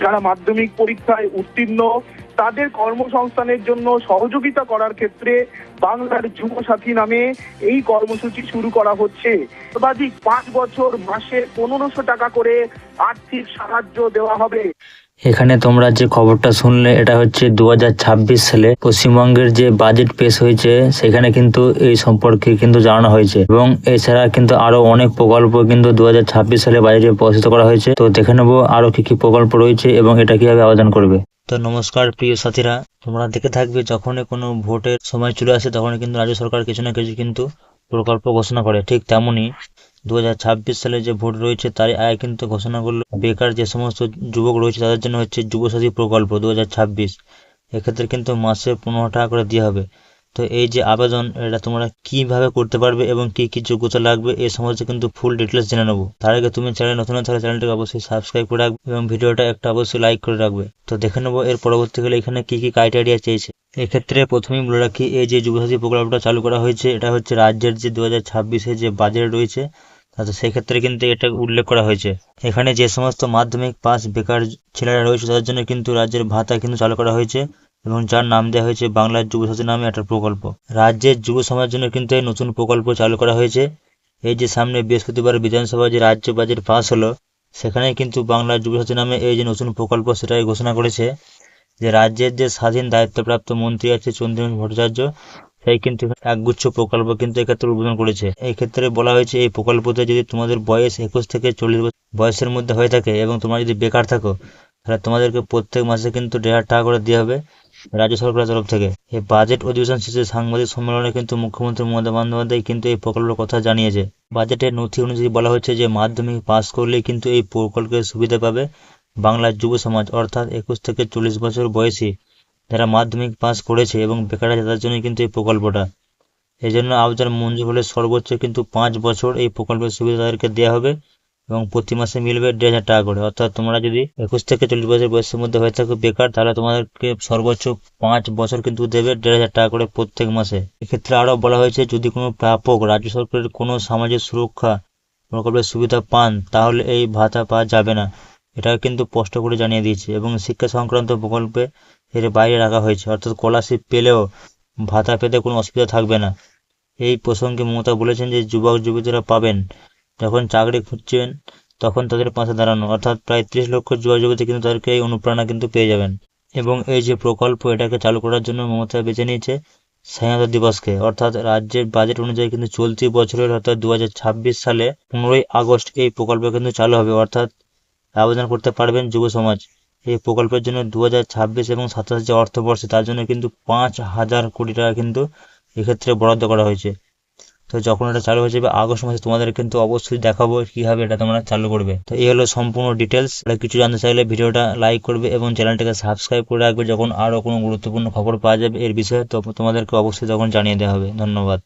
যারা মাধ্যমিক পরীক্ষায় উত্তীর্ণ তাদের কর্মসংস্থানের জন্য সহযোগিতা করার ক্ষেত্রে বাংলার যুবসাথী নামে এই কর্মসূচি শুরু করা হচ্ছে। সর্বাধিক 5 বছর মাসে 1500 টাকা করে আর্থিক সাহায্য দেওয়া হবে। এখানে তোমরা যে খবরটা শুনলে এটা হচ্ছে 2026 সালে পশ্চিমবঙ্গের যে বাজেট পেশ হয়েছে সেখানে কিন্তু এই সম্পর্কে কিন্তু জানানো হয়েছে এবং এছাড়া কিন্তু আরো অনেক প্রকল্প কিন্তু 2026 সালে বাজেটে প্রস্তুত করা হয়েছে। তো দেখে নেবো আরো কি কি প্রকল্প রয়েছে এবং এটা কিভাবে আবেদন করবে। তো নমস্কার প্রিয় সাথীরা, তোমরা দেখে থাকবে যখনই কোনো ভোটের সময় চলে আসে তখনই কিন্তু রাজ্য সরকার কিছু না কিছু কিন্তু প্রকল্প ঘোষণা করে। ঠিক তেমনই 2026 সালে যে ভোট রয়েছে তারই আগে কিন্তু ঘোষণা করলো বেকার যে সমস্ত যুবক রয়েছে তাদের জন্য হচ্ছে যুবসাথী প্রকল্প 2026। এক্ষেত্রে কিন্তু মাসে 15 টাকা করে দেওয়া হবে। তো এই যে আবেদন এটা তোমরা কিভাবে করতে পারবে এবং কি কি যোগ্যতা লাগবে এই সমস্ত কিন্তু ফুল ডিটেলস জেনে নেবো। তার আগে তুমি চ্যানেল নতুন তাহলে চ্যানেলটাকে অবশ্যই সাবস্ক্রাইব করে রাখবে এবং ভিডিওটা একটা অবশ্যই লাইক করে রাখবে। তো দেখে নেবো এর পরবর্তীকালে এখানে কি কি ক্রাইটেরিয়া চেয়েছে। এক্ষেত্রে প্রথমেই বলে রাখি এই যে যুবসাথী প্রকল্পটা চালু করা হয়েছে এটা হচ্ছে রাজ্যের যে 2026-এ যে বাজেট রয়েছে তাতে সেক্ষেত্রে কিন্তু এটা উল্লেখ করা হয়েছে। এখানে যে সমস্ত মাধ্যমিক পাস বেকার ছেলেরা রয়েছে তাদের জন্য কিন্তু রাজ্যের ভাতা কিন্তু চালু করা হয়েছে এবং যার নাম দেওয়া হয়েছে বাংলার যুবসাথী নামে একটা প্রকল্প। রাজ্যের যুব সমাজের জন্য কিন্তু এই নতুন প্রকল্প চালু করা হয়েছে। এই যে সামনে বৃহস্পতিবার বিধানসভায় যে রাজ্য বাজেট পাস হলো সেখানে কিন্তু বাংলার যুবসাথী নামে এই যে নতুন প্রকল্প সেটাই ঘোষণা করেছে যে রাজ্যের যে স্বাধীন দায়িত্বপ্রাপ্ত মন্ত্রী আছে চন্দ্রিমা ভট্টাচার্য সেই কিন্তু একগুচ্ছ প্রকল্প কিন্তু এক্ষেত্রে উদ্বোধন করেছে। এই ক্ষেত্রে বলা হয়েছে এই প্রকল্পতে যদি তোমাদের বয়স 21 থেকে 40 বছর বয়সের মধ্যে হয়ে থাকে এবং তোমরা যদি বেকার থাকো তাহলে তোমাদেরকে প্রত্যেক মাসে কিন্তু 1,500 টাকা করে দেওয়া হবে রাজ্য সরকারের তরফ থেকে। এই বাজেট অধিবেশন শেষে সাংবাদিক সম্মেলনে কিন্তু মুখ্যমন্ত্রী মমতা বন্দ্যোপাধ্যায় কিন্তু এই প্রকল্পের কথা জানিয়েছে। বাজেটের নথি অনুযায়ী বলা হয়েছে যে মাধ্যমিক পাস করলেই কিন্তু এই প্রকল্পের সুবিধা পাবে বাংলার যুব সমাজ, অর্থাৎ 21 থেকে 40 বছর বয়সী যারা মাধ্যমিক পাস করেছে এবং বেকার আছে তাদের জন্য কিন্তু এই প্রকল্পটা। এই জন্য আবেদন মঞ্জুর হলে সর্বোচ্চ কিন্তু 5 বছর এই প্রকল্পের সুবিধা তাদেরকে দেওয়া হবে এবং প্রতি মাসে মিলবে 1,500 টাকা করে। অর্থাৎ তোমরা যদি 21 থেকে 40 বছর বয়সের মধ্যে হয়ে থাকো বেকার তাহলে তোমাদেরকে সর্বোচ্চ 5 বছর কিন্তু দেবে 1,500 টাকা করে প্রত্যেক মাসে। এক্ষেত্রে আরও বলা হয়েছে যদি কোনো প্রাপক রাজ্য সরকারের কোনো সামাজিক সুরক্ষা প্রকল্পের সুবিধা পান তাহলে এই ভাতা পাওয়া যাবে না, এটাও কিন্তু স্পষ্ট করে জানিয়ে দিয়েছে। এবং শিক্ষা সংক্রান্ত প্রকল্পে এর বাইরে রাখা হয়েছে, অর্থাৎ স্কলারশিপ পেলেও ভাতা পেতে কোনো অসুবিধা থাকবে না। এই প্রসঙ্গে মমতা বলেছেন যে যুবক যুবতীরা পাবেন যখন চাকরি খুঁজছেন তখন তাদের পাশে দাঁড়ানো, অর্থাৎ প্রায় 30 লক্ষ যুবক যুবতী কিন্তু তাদেরকে এই অনুপ্রেরণা কিন্তু পেয়ে যাবেন। এবং এই যে প্রকল্প এটাকে চালু করার জন্য মমতা বেছে নিয়েছে স্বাধীনতা দিবসকে, অর্থাৎ রাজ্যের বাজেট অনুযায়ী কিন্তু চলতি বছরের অর্থাৎ 2026 সালে 15ই আগস্ট এই প্রকল্প কিন্তু চালু হবে, অর্থাৎ আবেদন করতে পারবেন যুব সমাজ। এই প্রকল্পের জন্য 2026 এবং 27 যে অর্থবর্ষে তার জন্য কিন্তু 5,000 কোটি টাকা কিন্তু এক্ষেত্রে বরাদ্দ করা হয়েছে। তো যখন এটা চালু হয়ে যাবে আগস্ট মাসে তোমাদের কিন্তু অবশ্যই দেখাবো কিভাবে এটা তোমরা চালু করবে। তো এই হলো সম্পূর্ণ ডিটেলস। কিছু জানতে চাইলে ভিডিওটা লাইক করবে এবং চ্যানেলটাকে সাবস্ক্রাইব করে রাখবে। যখন আরও কোনো গুরুত্বপূর্ণ খবর পাওয়া যাবে এর বিষয়ে তো তোমাদেরকে অবশ্যই তখন জানিয়ে দেওয়া হবে। ধন্যবাদ।